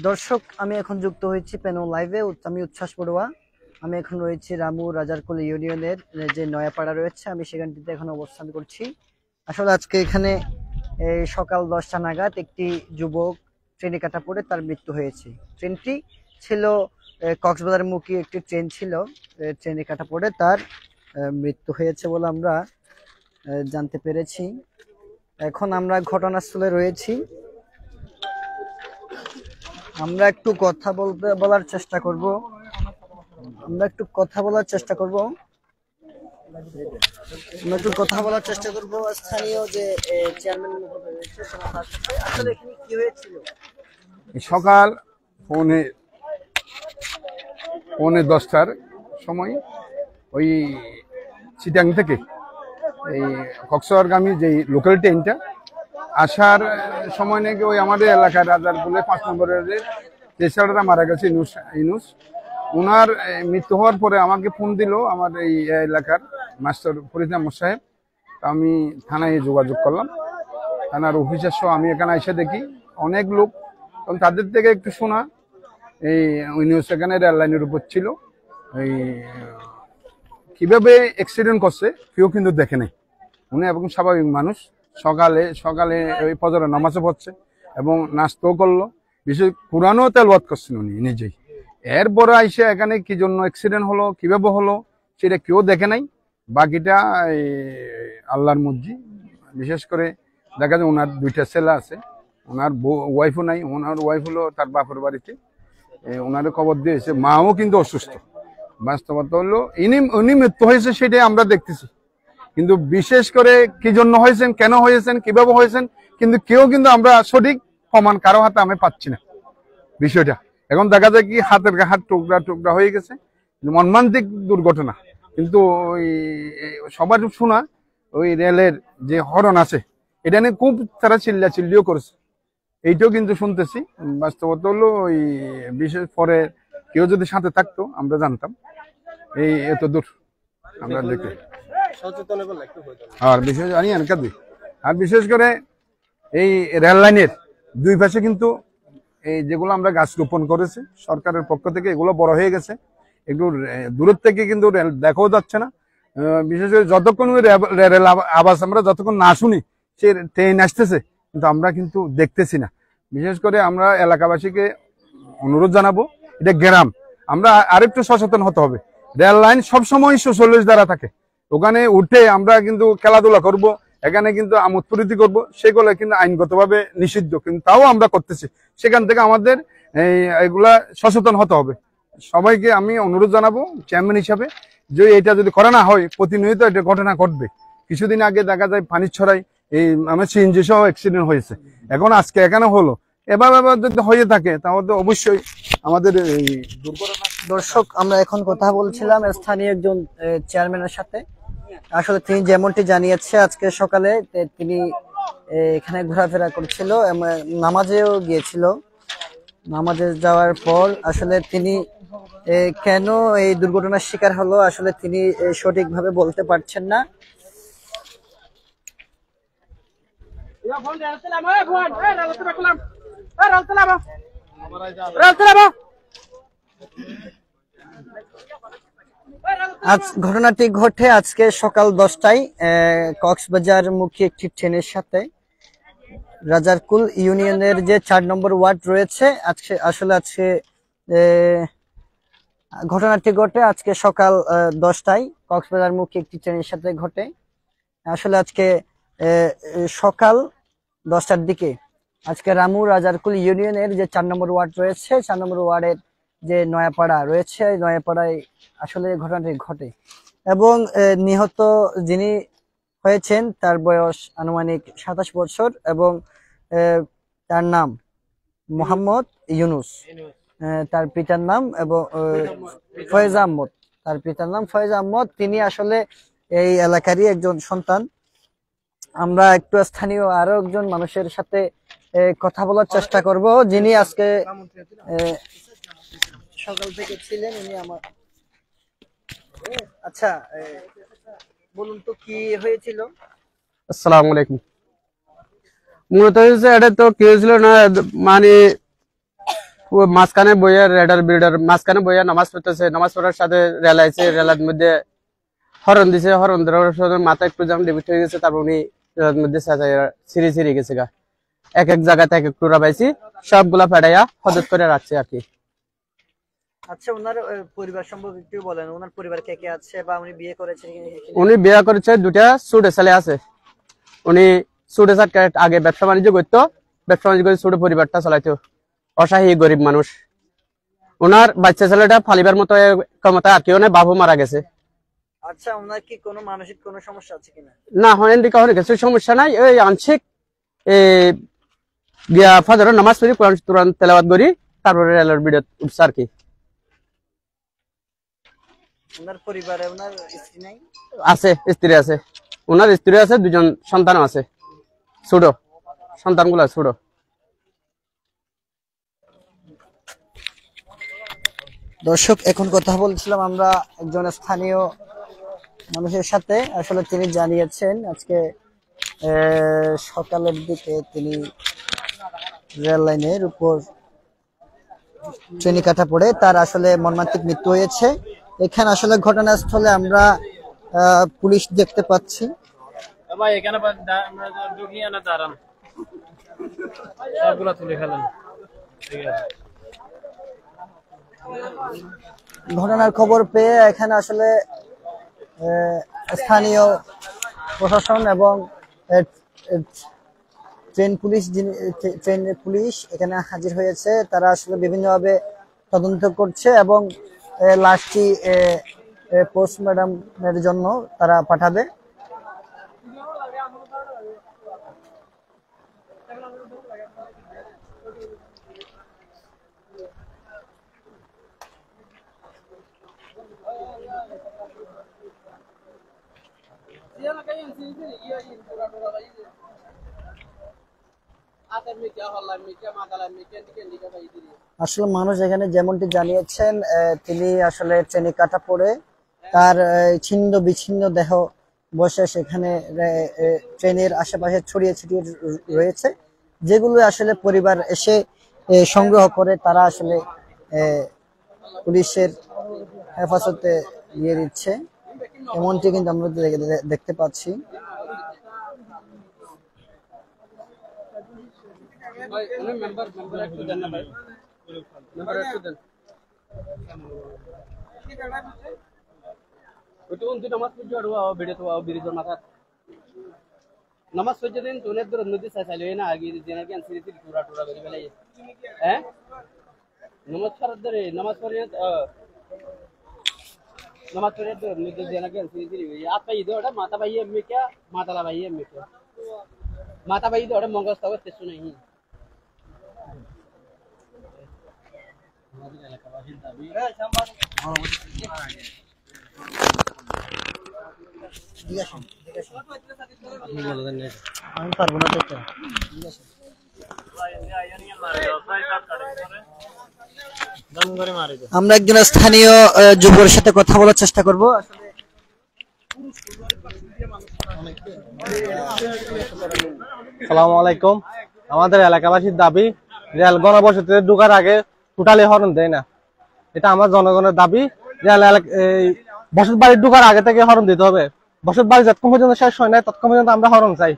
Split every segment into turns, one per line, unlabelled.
দর্শক, আমি এখন যুক্ত হয়েছি প্যানো লাইভে। আমি উচ্ছ্বাস বড়ুয়া। আমি এখন রয়েছি রামু রাজারকুল ইউনিয়নের যে নয়াপাড়া রয়েছে, আমি সেখানটিতে এখন অবস্থান করছি। আসলে আজকে এখানে সকাল 10টা নাগাদ একটি যুবক ট্রেনে কাটা পড়ে তার মৃত্যু হয়েছে। ট্রেনটি ছিল কক্সবাজারমুখী একটি ট্রেন ছিল। ট্রেনে কাটা পড়ে তার মৃত্যু হয়েছে বলে আমরা জানতে পেরেছি। এখন আমরা ঘটনাস্থলে রয়েছি। আমরা একটু বলার চেষ্টা করব। স্থানীয় যে চেয়ারম্যান রয়েছে তার সাথে। আসলে এখানে কি হয়েছিল?
সকাল 10:15টার সময় ওই চিটাং থেকে এই কক্সবাজারগামী যে লোকাল ট্রেনটা আসার সময় নাকি ওই আমাদের এলাকার রাজারকুলে 5 নম্বরের যে ছেলেটা মারা গেছে ইনুস, ওনার মৃত্যু হওয়ার পরে আমাকে ফোন দিল আমার এই এলাকার মাস্টার ফরিদ আহমদ সাহেব। আমি থানায় যোগাযোগ করলাম, থানার অফিসার সহ আমি এখানে এসে দেখি অনেক লোক। এবং তাদের থেকে একটু শোনা এই ইনুস এখানে রেল লাইনের উপর ছিল, এই কিভাবে অ্যাক্সিডেন্ট করছে কেউ কিন্তু দেখে নাই। উনি এবং স্বাভাবিক মানুষ সকালে ওই ফজরের নামাজও পড়ছে এবং নাস্তাও করলো, বিশেষ কোরআনও তেলাওয়াত করছেন উনি নিজেই। এরপরে আইসে এখানে কি জন্য অ্যাক্সিডেন্ট হলো, কিভাবে হলো সেটা কেউ দেখে নাই। বাকিটা আল্লাহর মর্জি। বিশেষ করে দেখা যায় ওনার 2টা ছেলে আছে, ওনার ওয়াইফও নাই। ওনার ওয়াইফ হলো তার বাপের বাড়িতে, ওনারও খবর দিয়েছে। মাও কিন্তু অসুস্থ। বাস্তবতা হলো উনি মৃত্যু হয়েছে সেটাই আমরা দেখতেছি, কিন্তু বিশেষ করে কি জন্য হয়েছেন, কেন হয়েছেন, কিভাবে হয়েছেন কিন্তু কেউ কিন্তু আমরা সঠিক প্রমাণ কারো হাতে আমি পাচ্ছি না বিষয়টা। এখন দেখা যায় কি হাতের হাত টুকরা হয়ে গেছে, মর্মান্তিক দুর্ঘটনা। কিন্তু ওই সবার শোনা ওই রেলের যে হরন আছে এটা নিয়ে খুব তারা চিল্লিও করেছে, এইটাও কিন্তু শুনতেছি। বাস্তবতা হলো ওই বিশেষ পরে কেউ যদি সাথে থাকতো আমরা জানতাম। এত দূর আমরা দেখি আর বিশেষ করে এই রেল লাইনের 2 পাশে কিন্তু এই যেগুলো আমরা গাছ রোপণ করেছি সরকারের পক্ষ থেকে, এগুলো বড় হয়ে গেছে। একটু দূরের থেকে কিন্তু রেল দেখাও যাচ্ছে না। বিশেষ করে যতক্ষণ রেল আওয়াজ আমরা যতক্ষণ না শুনি সে ট্রেন আসতেছে, কিন্তু আমরা কিন্তু দেখতেছি না। বিশেষ করে আমরা এলাকাবাসীকে অনুরোধ জানাবো, এটা গ্রাম, আমরা আরেকটু সচেতন হতে হবে। রেল লাইন সবসময় 46 দ্বারা থাকে, ওখানে উঠে আমরা কিন্তু খেলাধুলা করব, এখানে কিন্তু আমোদ প্রীতি করবো, সেগুলো কিন্তু আইনগতভাবে নিষিদ্ধ, কিন্তু তাও আমরা করতেছি। সেখান থেকে আমাদের এগুলা সচেতন হতে হবে। সবাইকে আমি অনুরোধ জানাবো চেয়ারম্যান হিসাবে, যে এটা যদি করা না হয় প্রতিনিয়ত এটা ঘটনা ঘটবে। কিছুদিন আগে দেখা যায় পানির ছড়াই এই আমার সিএনজি সহ অ্যাক্সিডেন্ট হয়েছে, এখন আজকে এখানে হলো। এবার যদি হয়ে থাকে তাহলে তো অবশ্যই আমাদের এই দুর্ঘটনা।
দর্শক, আমরা এখন কথা বলছিলাম স্থানীয় একজন চেয়ারম্যানের সাথে। আসলে তিনি যেমনটি জানিয়েছে আজকে সকালে তিনি এখানে ঘোরাফেরা করছিল, নামাজেও গিয়েছিল। নামাজে যাওয়ার পর আসলে তিনি কেন এই দুর্ঘটনার শিকার হলো আসলে তিনি সঠিকভাবে বলতে পারছেন না। আজ ঘটনাটি ঘটে আজকে সকাল 10টায় কক্সবাজার মুখী একটি ট্রেনের সাথে। রাজারকুল ইউনিয়নের যে 4 নম্বর ওয়ার্ড রয়েছে, আজকে ঘটনাটি ঘটে আজকে সকাল 10টায় কক্সবাজার মুখী একটি ট্রেনের সাথে ঘটে। আসলে আজকে সকাল 10টার দিকে আজকে রামু রাজারকুল ইউনিয়নের যে 4 নম্বর ওয়ার্ড রয়েছে, 4 নম্বর ওয়ার্ডের যে নয়াপাড়া রয়েছে, নয়াপাড়ায় আসলে ঘটনাটি ঘটে এবং নিহত যিনি হয়েছেন তার বয়স আনুমানিক 27 বছর এবং তার নাম মোহাম্মদ ইউনুস। তার পিতার নাম এবং ফয়েজ আহমদ, তার পিতার নাম ফয়েজ আহমদ। তিনি আসলে এই এলাকারই একজন সন্তান। আমরা একটু স্থানীয় আরো একজন মানুষের সাথে কথা বলার চেষ্টা করব, যিনি আজকে সকাল থেকে ছিলেন। উনি আমার আচ্ছা, বলুন তো কি হয়েছিল?
আসসালামু আলাইকুম। মূলত হচ্ছে এটা তো কি হয়েছিল না, মানে মাঝখানে বইয়া রেডার বিল্ডার মাঝখানে বইয়া নামাজ পড়তেছে, নামাজ পড়ার সাথে রেল আইছে, রেলার মধ্যে হরন দিছে, হরন দেওয়ার সাথে মাথা একটু যেমন ডেবিট হয়ে গেছে, তারপর উনি রেলার মধ্যে সিঁড়ি সিঁড়ি গেছে গা। এক এক জায়গাতে এক এক টুরা পাইছি, সবগুলা ফেটাইয়া হজত করে রাখছে আর কি।
আচ্ছা, ওনার পরিবার সম্পর্কে একটু বলেন, ওনার পরিবার কে কে আছে বা উনি বিয়ে করেছেন
উনি বিয়ে করেছে, দুটা ছোট ছেলে আছে। উনি ছোট আগে ব্যবসা বাণিজ্য করতো, ব্যবসা বাণিজ্য করে ছোট পরিবারটা চালাইতো, অসহায় গরিব মানুষ। ওনার বাচ্চা ছেলেটা ফালিবার মতো ক্ষমতা আর কেউ নেই, বাবু মারা গেছে।
আচ্ছা, ওনার কি কোনো মানসিক কোনো সমস্যা আছে কিনা?
না, হরেন দিকে হয়ে গেছে, সমস্যা নাই। ওই আংশিক গিয়া ফজরের নামাজ পড়ি, কোরআন তুরান তেলাওয়াত করি, তারপরে রেলের ভিডিও উঠছে আর কি।
ওনার পরিবারে ওনার স্ত্রী নাই?
আছে, স্ত্রী আছে, ওনার স্ত্রী আছে, দুজন সন্তান আছে, ছোট সন্তানগুলো ছোট।
দর্শক, এখন কথা বলছিলাম আমরা একজন স্থানীয় মানুষের সাথে। আসলে তিনি জানিয়েছেন আজকে সকালের দিকে তিনি রেল লাইনের উপর ট্রেনে কাটা পড়ে তার আসলে মর্মান্তিক মৃত্যু হয়েছে। এখানে আসলে ঘটনাস্থলে আমরা পুলিশ দেখতে পাচ্ছি। ঘটনার খবর পেয়ে এখানে আসলে স্থানীয় প্রশাসন এবং ট্রেন পুলিশ এখানে হাজির হয়েছে। তারা আসলে বিভিন্নভাবে তদন্ত করছে এবং লাশটি পোস্টমর্টমের জন্য তারা পাঠাবে। আসলে মানুষ এখানে যেমনটি জানিয়েছেন, তিনি আসলে ট্রেনে কাটা পড়ে তার ছিন্ন বিচ্ছিন্ন দেহ বসে সেখানে ট্রেনের আশেপাশে ছড়িয়ে ছিটিয়ে রয়েছে, যেগুলো আসলে পরিবার এসে সংগ্রহ করে তারা আসলে পুলিশের হেফাজতে দিয়ে দিচ্ছে, এমনটি কিন্তু আমরা দেখতে পাচ্ছি।
নামাজ পড়তে দিন তো অনেক দূর নদী চাইলে না আগে জেনা জ্ঞান সিরি সিরি টুরা টুরা করে বেলাই হ্যাঁ নামাজ পড়ার ধরে নামাজ পড়ে নামাজ পড়ে দূর নদী জেনা জ্ঞান সিরি সিরি আত পাই দোড়া মাথা পাই এমনি কে মাতালা পাই এমনি কে মাথা পাই দোড়া মঙ্গস তাও তেসু নাই
আমি পারবো না দেখতে। আমরা একজন স্থানীয় যুবকের সাথে কথা বলার চেষ্টা করব।
আসসালামু আলাইকুম। আমাদের এলাকাবাসীর দাবি, রেল গণবসতিতে ঢোকার আগে টোটালি হর্ন দেয় না। এটা আমার জনগণের দাবি। বসত বাড়ি ঢোকার আগে থেকে হর্ন দিতে হবে। বসত বাড়ি যতক্ষণ পর্যন্ত শেষ হয় না ততক্ষণ পর্যন্ত আমরা হর্ন চাই।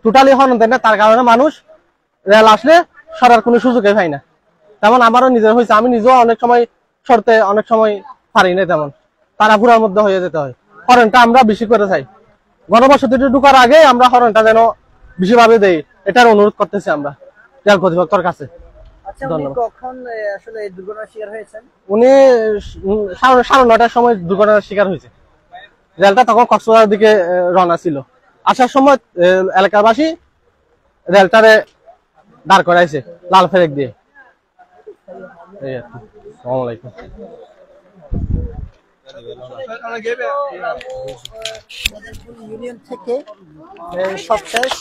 টোটালি হর্ন দেয় না, তার কারণে মানুষ রেল আসলে সরার কোনো সুযোগই পাই না। তেমন আমারও নিজের হয়েছে, আমি নিজেও অনেক সময় সরতে অনেক সময় পারি না, তেমন তাড়াহুড়ার মধ্যে হয়ে যেতে হয়। হর্নটা আমরা বেশি করে চাই, গণবসতিতে ঢোকার আগে আমরা হর্নটা যেন বেশিভাবে দেই, এটার অনুরোধ করতেছি আমরা রেল কর্তৃপক্ষের কাছে। উনি 9:30টার সময় দুর্ঘটনার শিকার হয়েছে। রেলটা তখন কক্সবাজার দিকে রওনা ছিল। আসার সময় এলাকাবাসী রেলটারে দাঁড় করাইছে লাল ফেরেক দিয়ে। আসসালামু আলাইকুম।
ইউনিয়ন থেকে সবশেষ